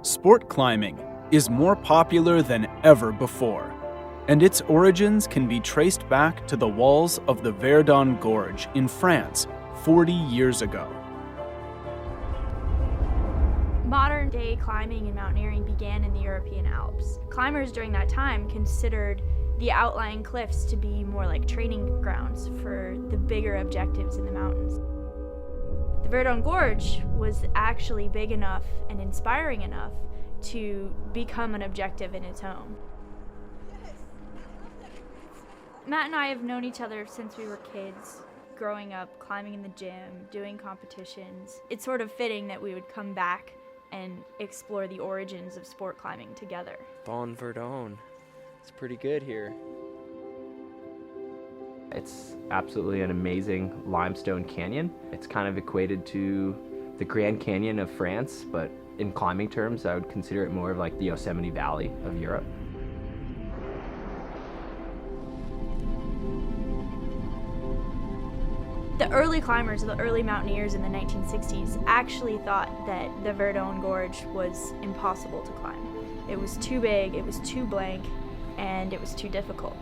Sport climbing is more popular than ever before, and its origins can be traced back to the walls of the Verdon Gorge in France 40 years ago. Modern-day climbing and mountaineering began in the European Alps. Climbers during that time considered the outlying cliffs to be more like training grounds for the bigger objectives in the mountains. The Verdon Gorge was actually big enough and inspiring enough to become an objective in its own. Matt and I have known each other since we were kids, growing up, climbing in the gym, doing competitions. It's sort of fitting that we would come back and explore the origins of sport climbing together. Bon Verdon. It's pretty good here. It's absolutely an amazing limestone canyon. It's kind of equated to the Grand Canyon of France, but in climbing terms, I would consider it more of like the Yosemite Valley of Europe. The early climbers, the early mountaineers in the 1960s actually thought that the Verdon Gorge was impossible to climb. It was too big, it was too blank, and it was too difficult.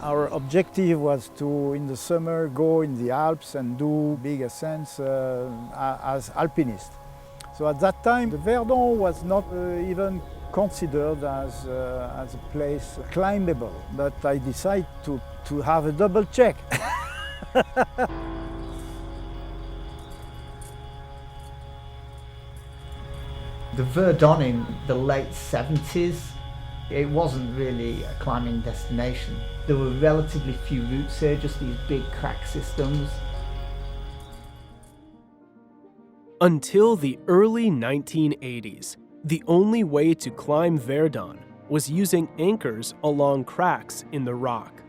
Our objective was to, in the summer, go in the Alps and do big ascents as alpinists. So at that time, the Verdon was not even considered as a place climbable, but I decided to have a double check. The Verdon in the late 70s, it wasn't really a climbing destination. There were relatively few routes here, just these big crack systems. Until the early 1980s, the only way to climb Verdon was using anchors along cracks in the rock.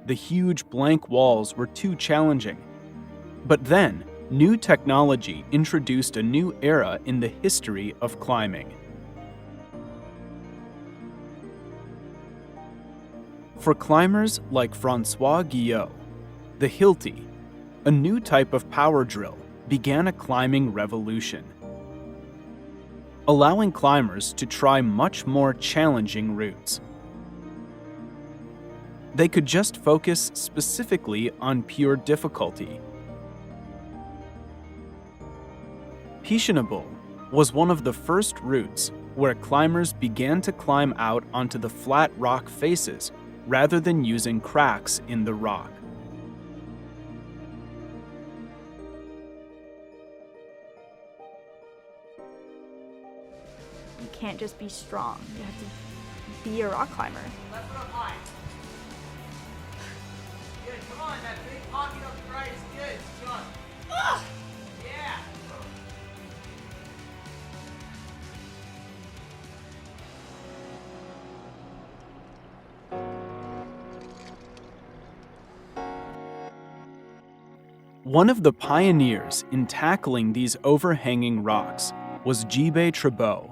The huge blank walls were too challenging. But then, new technology introduced a new era in the history of climbing. For climbers like Francois Guillot, the Hilti, a new type of power drill, began a climbing revolution, allowing climbers to try much more challenging routes. They could just focus specifically on pure difficulty. Pichonneau was one of the first routes where climbers began to climb out onto the flat rock faces rather than using cracks in the rock. You can't just be strong, you have to be a rock climber. Left foot up high. Good, come on, that big pocket up the right is good, John. Yeah. One of the pioneers in tackling these overhanging rocks was Gilbert Trabeau.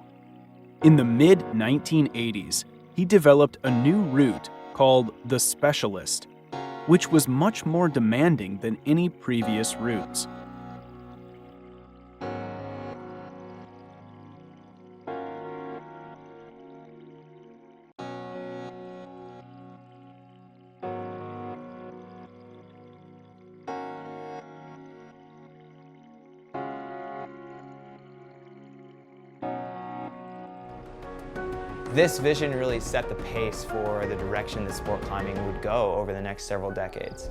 In the mid-1980s, he developed a new route called the Specialist, which was much more demanding than any previous routes. This vision really set the pace for the direction that sport climbing would go over the next several decades.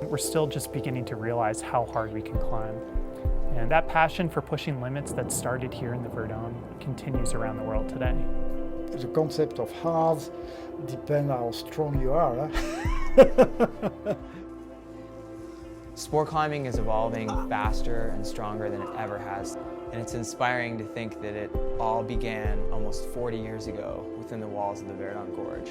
We're still just beginning to realize how hard we can climb. And that passion for pushing limits that started here in the Verdon continues around the world today. The concept of hard depends how strong you are. Huh? Sport climbing is evolving faster and stronger than it ever has. And it's inspiring to think that it all began almost 40 years ago within the walls of the Verdon Gorge.